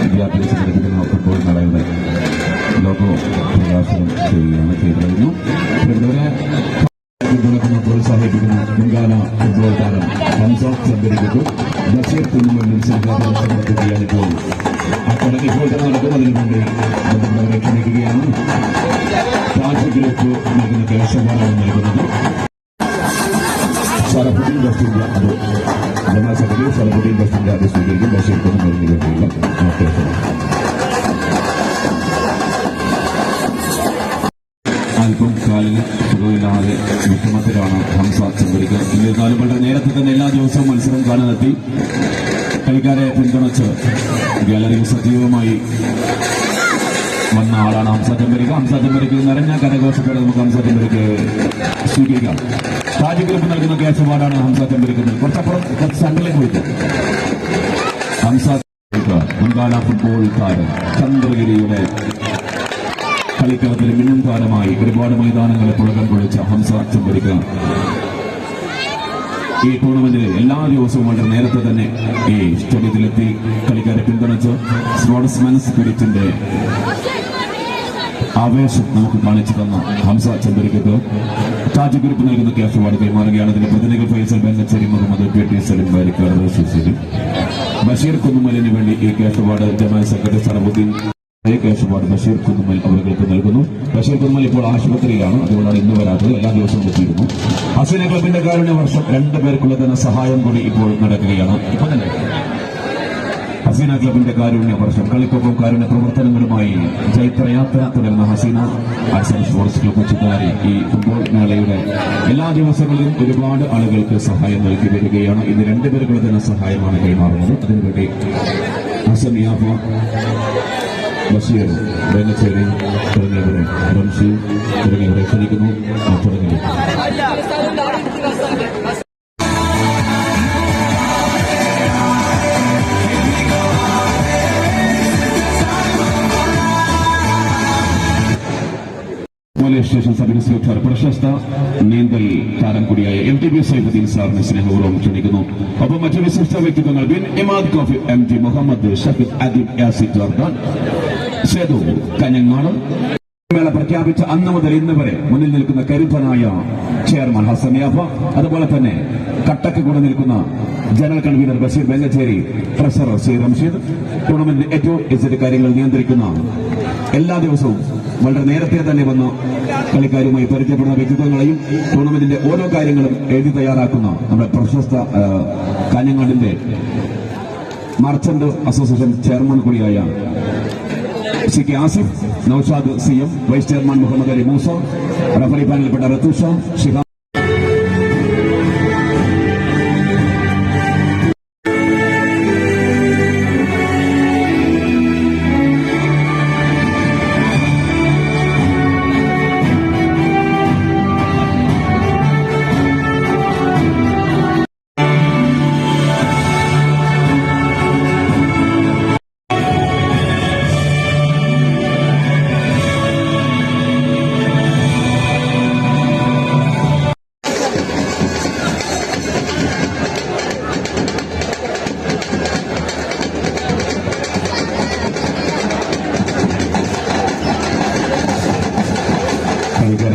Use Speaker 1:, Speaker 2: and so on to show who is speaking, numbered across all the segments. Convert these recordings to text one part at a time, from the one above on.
Speaker 1: വിദ്യാർത്ഥികൾ സംഘടിപ്പിക്കുന്ന ഫുട്ബോൾ മേളയുടെ ലോഗോ പ്രകാശനം ചെയ്യുകയാണ് ചെയ്തിരുന്നു. ഇവരെ പിന്തുണക്കുന്ന പ്രോത്സാഹിപ്പിക്കുന്ന മുൻകാല ഫുട്ബോൾ താരം ഹംസ ചെമ്പരിക്കും ബഷീർ കുന്നുമല്ലും സംഘാടനം സമർപ്പിക്കുകയാണ്. ഇപ്പോൾ ആ ചടങ്ങ് ഇപ്പോൾ തന്നെ നടക്കുന്നതിന് വേണ്ടി നമ്മളെ ക്ഷണിക്കുകയാണ്. താജ് ഗ്രൂപ്പ് നൽകുന്ന കേശവാണ് നൽകുന്നത്. സലഫുദ്ദീൻ ബസ്റ്റിന്റെ അത് ജനറൽ സെക്രട്ടറി സലഫുദ്ദീൻ ബസ്റ്റിന്റെ അത് സ്വീകരിക്കും. ബഷീർ കുന്നുമല്ലിന് വേണ്ടിയുള്ള കേശവ അല്പം കാലിന് സുഖമില്ലാതെ വിഷമത്തിലാണ് ഹംസ ചെമ്പരിക്കൽ. എന്നിരുന്നാലും വളരെ നേരത്തെ തന്നെ എല്ലാ ദിവസവും മത്സരം കാണാനെത്തി കളിക്കാരെ പിന്തുണച്ച് ഗാലറിയിൽ സജീവമായി വന്ന ആളാണ് ഹംസ ചെമ്പരിക്ക. ഹംസ ചെമ്പരിക്ക് നിറഞ്ഞ കരഘോഷത്തോടെ നമുക്ക് ഹംസ ചെമ്പരിക്ക് സ്വീകരിക്കാം. താജ് ഗ്രൂപ്പ് നൽകുന്ന ക്യാഷ് അവാർഡാണ് ഹംസ ചെമ്പരിക്കുന്നത്. കുറച്ചപ്പുറം സെന്ററിലേക്ക് പോയിട്ട് ഹംസ മുൻകാല ഫുട്ബോൾ താരം ചന്ദ്രഗിരിയുടെ കളിക്കളത്തിൽ മിന്നും താരമായി ഒരുപാട് മൈതാനങ്ങളെ പുളകം കൊള്ളിച്ച ഹംസ ചെമ്പരിക്ക ഈ ടൂർണമെന്റിൽ എല്ലാ ദിവസവും വളരെ നേരത്തെ തന്നെ ഈ സ്റ്റേഡിയത്തിലെത്തി കളിക്കാരെ പിന്തുണച്ച് സ്പോർട്സ്മാൻ സ്പിരിറ്റിന്റെ ആവേശം നമുക്ക് കാണിച്ചു തന്ന ഹംസ ചെമ്പരിക്കക്ക് താജ് ഗ്രൂപ്പ് നൽകുന്ന ക്യാഷ് അവാർഡ് കൈമാറുകയാണ്. അതിന്റെ പ്രതിനിധികൾ ഫൈസൽ ബെല്ലച്ചേരി മുഹമ്മദ് പി സലിം വാരിക്കാട് ബഷീർ കുന്നുമലിന് വേണ്ടി ഈ cash award general secretary Salafuddeen cash award Basheer Kunnumal അവർക്ക് നൽകുന്നു. ബഷീർ കുന്നുമൽ ഇപ്പോൾ ആശുപത്രിയിലാണ്, അതുകൊണ്ടാണ് ഇന്ന് വരാത്തത്. എല്ലാ ദിവസവും എത്തിയിരുന്നു. ഹസീന ക്ലബിന്റെ കാരുണ്യ വർഷം 2 പേർക്കുള്ള ധനസഹായം കൂടി ഇപ്പോൾ നടക്കുകയാണ്. ഇപ്പൊ തന്നെ ഹസീന ക്ലബിന്റെ കാരുണ്യ വർഷം കളിക്കൊപ്പം കാരുണ്യ പ്രവർത്തനങ്ങളുമായി ചൈത്രയാത്ര തുടർന്ന Haseena arts and sports club Chithari ഈ ഫുട്ബോൾ മേളയുടെ എല്ലാ ദിവസങ്ങളിലും ഒരുപാട് ആളുകൾക്ക് സഹായം നൽകി വരികയാണ്. ഇന്ന് 2 പേർക്കുള്ള ധനസഹായമാണ് കൈമാറുന്നത്. അതിനുവേണ്ടി ഹസൻ യാഫ, ബഷീർ, ബെല്ലച്ചേരി തുടങ്ങിയവരെ റംഷി തുടങ്ങിയവരെ ക്ഷണിക്കുന്നു. തുടങ്ങി പോലീസ് സ്റ്റേഷൻ സബ് ഇൻസ്പെക്ടർ പ്രശസ്ത നീന്തൽ താരം കൂടിയായ MTB സൈഫുദ്ദീൻ സാറിനെ സ്നേഹപൂർവ്വം ക്ഷണിക്കുന്നു. ഒപ്പം മറ്റു വിശിഷ്ട വ്യക്തിത്വങ്ങൾ Bin Imad coffee, MG Muhammad Shafeeq, Adeeb Yasid Jordan, Sethu Kanhangad. മേള പ്രഖ്യാപിച്ച അന്ന് മുതൽ ഇന്ന് വരെ മുന്നിൽ നിൽക്കുന്ന കരുത്തനായ ചെയർമാൻ ഹസൻ യാഫ, അതുപോലെ തന്നെ കട്ടക്ക് കൂടെ നിൽക്കുന്ന general convener Basheer Bellachery, treasurer C Ramsheed, ടൂർണമെന്റിന്റെ ഏറ്റവും ഇസറ്റ് കാര്യങ്ങൾ നിയന്ത്രിക്കുന്ന എല്ലാ ദിവസവും വളരെ നേരത്തെ തന്നെ വന്ന് കളിക്കാരുമായി പരിചയപ്പെടുന്ന വ്യക്തിത്വങ്ങളെയും ടൂർണമെന്റിന്റെ ഓരോ കാര്യങ്ങളും എഴുതി തയ്യാറാക്കുന്ന നമ്മുടെ പ്രശസ്ത കാഞ്ഞങ്ങാടിന്റെ മർച്ചന്റ് അസോസിയേഷൻ ചെയർമാൻ കൂടിയായ CK Asif, Naushad CM, vice chairman Muhammad Ali Moosa, referee പാനലിൽപ്പെട്ട റത്തൂഷ, ഷിഹാബ്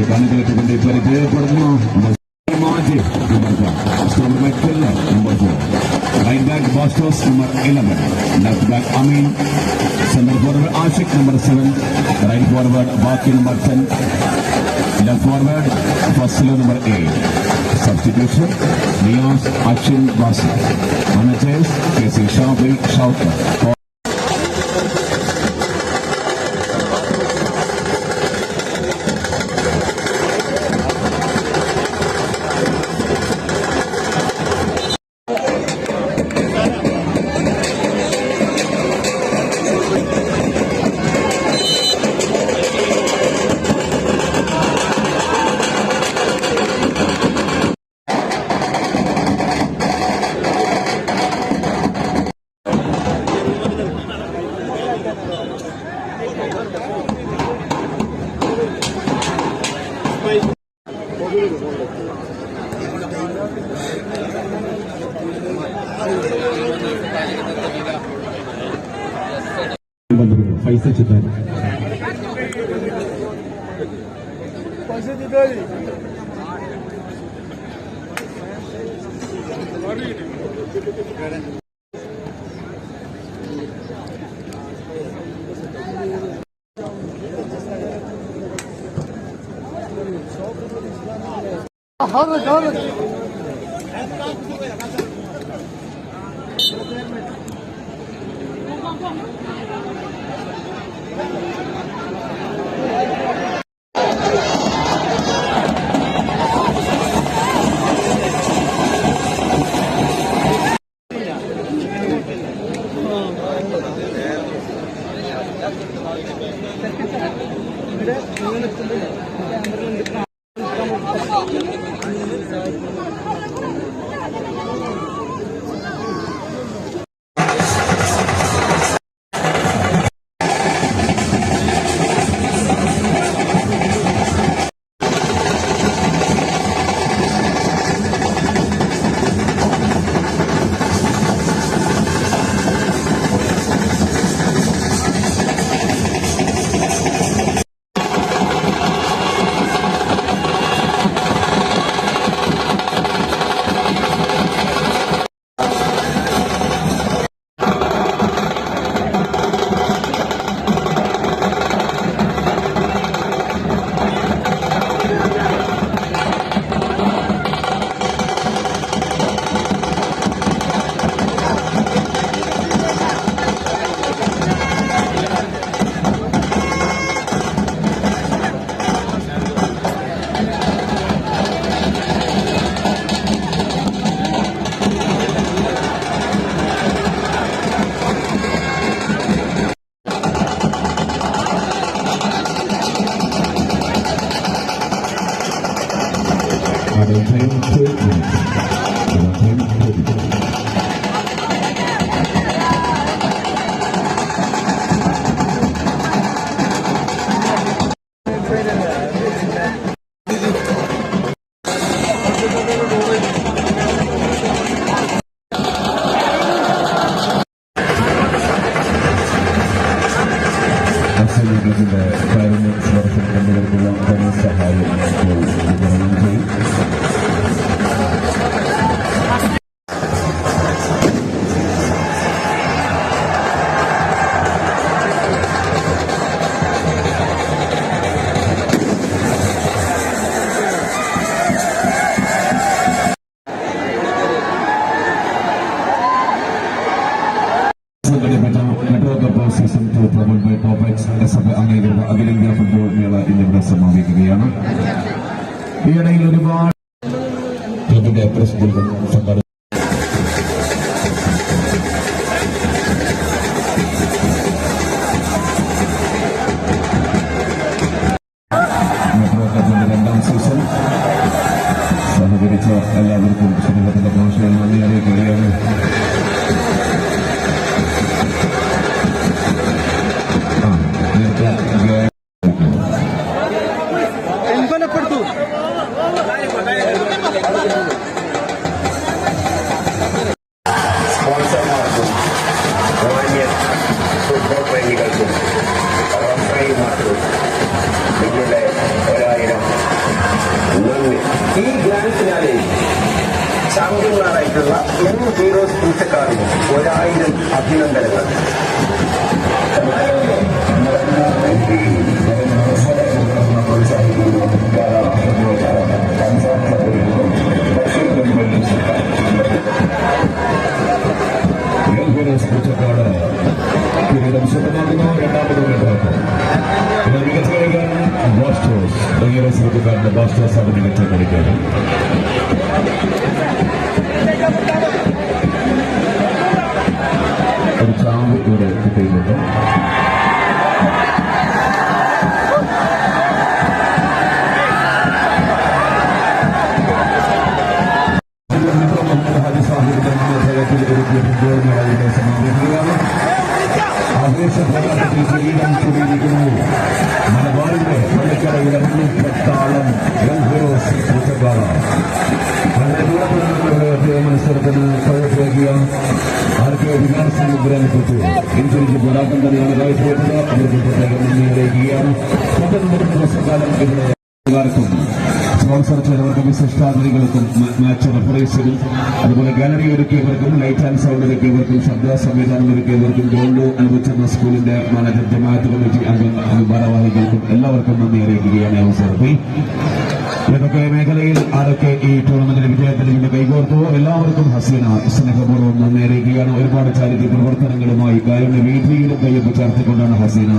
Speaker 1: കാണികൾക്ക് വേണ്ടി പരിചയപ്പെടുന്നു. number 4, right back Bastos number 11, left back Amin, center forward Ashik number 7, right forward Baki number 10, left forward Fasilo number 8. Substitution Niyaz Achin Basi, managers KC Shafi Shauka. അഖിലേന്ത്യാ football മേള ഇന്നിവിടെ സമാപിക്കുകയാണ്. ഈയിടയിൽ ഒരുപാട് ക്ലബിന്റെ പ്രസിദ്ധീകരണം സംഘാടനം രണ്ടാം സീസൺ സഹകരിച്ച എല്ലാവർക്കും സമൂഹത്തിന്റെ ഭാഷയിൽ നന്ദി അറിയിക്കുകയാണ്.
Speaker 2: സ്പോൺസർമാർക്കും മാന്യ ഫുട്ബോൾ പ്രേമികൾക്കും റഫറിമാർക്കും നിങ്ങളുടെ 1000 നന്ദി. ഈ ഗ്രാൻഡ് ഫിനാലിൽ ചാമ്പ്യന്മാരായിട്ടുള്ള ഹീറോസ് പൂച്ചക്കാരിന് 1000 അഭിനന്ദനങ്ങൾ.
Speaker 1: പൂച്ചക്കാട് കിരീടം സ്വന്തമാക്കുന്നു. രണ്ടാമത് മികച്ച കളിക്കാരൻ ബാസ്റ്റേഴ്സ്. പൂച്ചക്കാരന്റെ ബാസ്റ്റേഴ്സ് ആണ് മികച്ച കളിക്കാരൻ. ഒരു ചാമ്പ് ഇവിടെ കിട്ടിയിട്ടുണ്ട്. മലബാറിന്റെ പള്ളിക്കരയിലെ മുന്നിട്ടാളം മത്സരത്തിന് പ്രവേശിക്കുക. ആർക്കെ വികാസമുദ്രനെ കുറിച്ച് ഇൻഷുറൻസ് പോരാട്ടം തന്നെയാണ് കാഴ്ചവെച്ചത്. അവർക്ക് പ്രത്യേകം നന്ദി അറിയിക്കുകയാണ്. 19 വർഷക്കാലം ഇവിടെ സ്പോൺസർ ചെയ്തവർക്കും വിശിഷ്ടാതിഥികൾക്കും മാച്ച് റഫറീസിനും അതുപോലെ ഗാലറി ഒരുക്കിയവർക്കും ലൈറ്റ് ആൻഡ് സൗണ്ട് ഒരുക്കിയവർക്കും ശബ്ദ സംവിധാനം ഒരുക്കിയവർക്കും ഗോൾഡ് അനുഭവിച്ചെന്ന സ്കൂളിന്റെ മാനേജർ ജമാഅത്ത് കമ്മിറ്റി അംഗം ഭാരവാഹികൾക്കും എല്ലാവർക്കും നന്ദി അറിയിക്കുകയാണ് അവസരത്തിൽ. ഏതൊക്കെ മേഖലയിൽ ആരൊക്കെ ഈ ടൂർണമെന്റിന്റെ വിജയത്തിന് വേണ്ടി കൈകോർത്തു എല്ലാവർക്കും ഹസീന സ്നേഹപൂർവ്വം നന്ദി അറിയിക്കുകയാണ്. ഒരുപാട് ചാരിറ്റി പ്രവർത്തനങ്ങളുമായി കാരുണ്യ വീതിയിലും കയ്യൊപ്പ് ചേർത്തുകൊണ്ടാണ് ഹസീന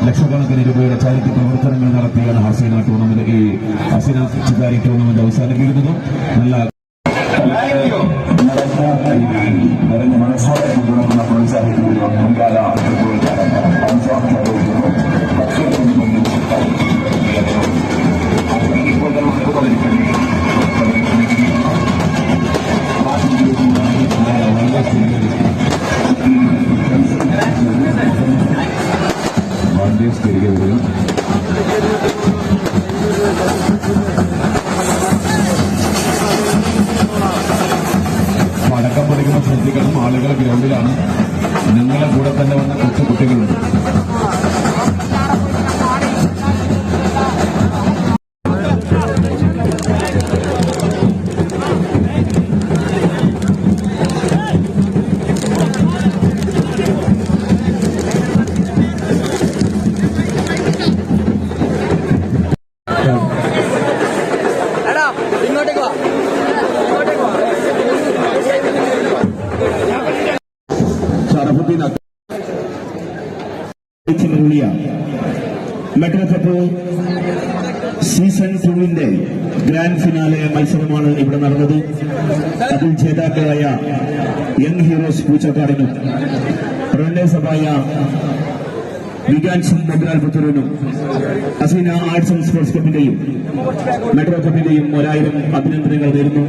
Speaker 1: ലക്ഷക്കണക്കിന് രൂപയുടെ ചാരിറ്റി പ്രവർത്തനങ്ങൾ നടത്തിയാണ് ഹസീന ടൂർണമെന്റ് ഈ ഹസീന ചിതാരി ടൂർണമെന്റ് അവസാനിപ്പിക്കുന്നതും നല്ല നിറഞ്ഞ മനസ്സോടെ പിന്തുണക്കുന്ന പ്രോത്സാഹിക്കുന്ന മുൻകാല ഫുട്ബോൾ തിരികെ വരിക. പടക്കം പഠിക്കുന്ന ശ്രദ്ധിക്കണം. ആളുകൾ ഗ്രൗണ്ടിലാണ്. ഞങ്ങളെ കൂടെ തന്നെ വന്ന കൊച്ചു കുട്ടികളുണ്ട്. Metro cup season 2 grand finale മത്സരമാണ് ഇവിടെ നടന്നത്. അതിൽ ജേതാക്കളായ യങ് ഹീറോസ് പൂച്ചക്കാടിനും റണ്ണേഴ്സപ്പായ വികാൻസും മൊബിലാൽപുത്തൂരിനും ഹസീന ആർട്സ് ആൻഡ് സ്പോർട്സ് കപ്പിന്റെയും മെട്രോ കപ്പിന്റെയും 1000 അഭിനന്ദനങ്ങൾ നേരുന്നു.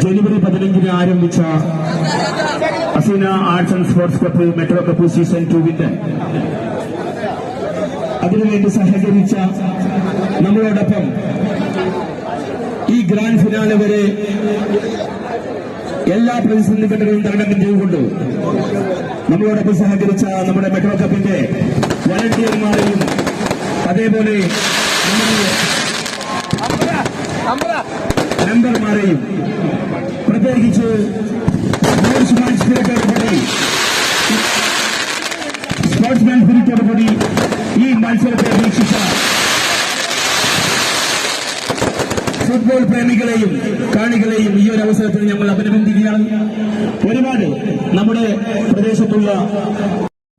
Speaker 1: ജനുവരി 15 ആരംഭിച്ച Haseena arts and sports cup metro cup season 2 അതിനുവേണ്ടി സഹകരിച്ച നമ്മളോടൊപ്പം ഈ ഗ്രാൻഡ് ഫിനാലെ വരെ എല്ലാ പ്രതിസന്ധി ഘട്ടങ്ങളും തരണം ചെയ്തുകൊണ്ട് നമ്മളോടൊപ്പം സഹകരിച്ച നമ്മുടെ മെട്രോ കപ്പിന്റെ വളണ്ടിയർമാരെയും അതേപോലെ മെമ്പർമാരെയും പ്രത്യേകിച്ച് സ്പോർട്സ്മാൻ സ്പിരിറ്റോടുകൂടി ഈ മത്സരത്തെ വീക്ഷിച്ച ഫുട്ബോൾ പ്രേമികളെയും കാണികളെയും ഈ ഒരു അവസരത്തിൽ ഞങ്ങൾ അഭിനന്ദിക്കുകയാണ്. ഒരുപാട് നമ്മുടെ പ്രദേശത്തുള്ള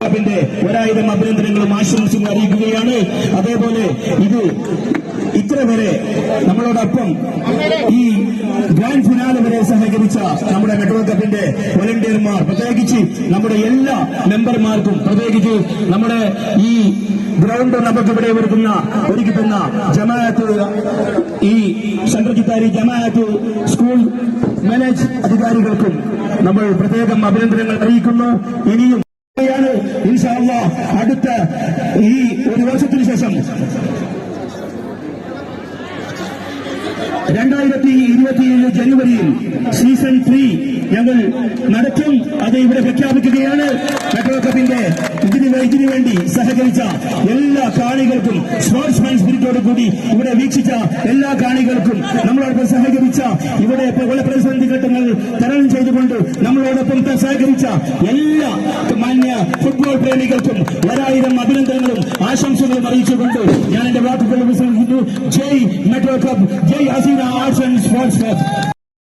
Speaker 1: ക്ലബിന്റെ 1000 അഭിനന്ദനങ്ങളും ആശംസകളും അറിയിക്കുകയാണ്. അതേപോലെ ഇത് ഇത്ര വരെ നമ്മളോടൊപ്പം ഈ ഗ്രാൻഡ് ഫിനാലെ വരെ സഹകരിച്ച നമ്മുടെ മെട്രോ കപ്പിന്റെ വോളണ്ടിയർമാർ, പ്രത്യേകിച്ച് നമ്മുടെ എല്ലാ മെമ്പർമാർക്കും, പ്രത്യേകിച്ച് നമ്മുടെ ഈ ഗ്രൗണ്ട് നമുക്ക് ഇവിടെ ഒരുക്കുന്ന ജമാഅത്ത്, ഈ സെൻട്രൽ ചിത്താരി ജമാഅത്ത് സ്കൂൾ മാനേജ് അധികാരികൾക്കും നമ്മൾ പ്രത്യേകം അഭിനന്ദനങ്ങൾ അറിയിക്കുന്നു. ഇനിയും ഇൻഷാ അല്ലാഹ് അടുത്ത ഈ ഒരു വർഷത്തിനു ശേഷം 2027 ജനുവരിയിൽ സീസൺ 3 ഞങ്ങൾ നടത്തും. അത് ഇവിടെ പ്രഖ്യാപിക്കുകയാണ്. മെട്രോ കപ്പിന്റെ ഇതിനു വേണ്ടി സഹകരിച്ച എല്ലാ കാണികൾക്കും, സ്പോർട്സ്മാൻ സ്പിരിറ്റോട് കൂടി ഇവിടെ വീക്ഷിച്ച എല്ലാ കാണികൾക്കും, നമ്മളോടൊപ്പം സഹകരിച്ച ഇവിടെ പല പ്രതിസന്ധി ഘട്ടങ്ങൾ തരണം ചെയ്തുകൊണ്ട് നമ്മളോടൊപ്പം സഹകരിച്ച എല്ലാ മാന്യ ഫുട്ബോൾ പ്രേമികൾക്കും 1000 അഭിനന്ദനങ്ങളും ആശംസകളും അറിയിച്ചുകൊണ്ട് ഞാൻ എന്റെ വാക്കുകൾ വിശ്രമിക്കുന്നു. ജയ് മെട്രോ ക്ലബ്, ജയ് Haseena arts and sports club.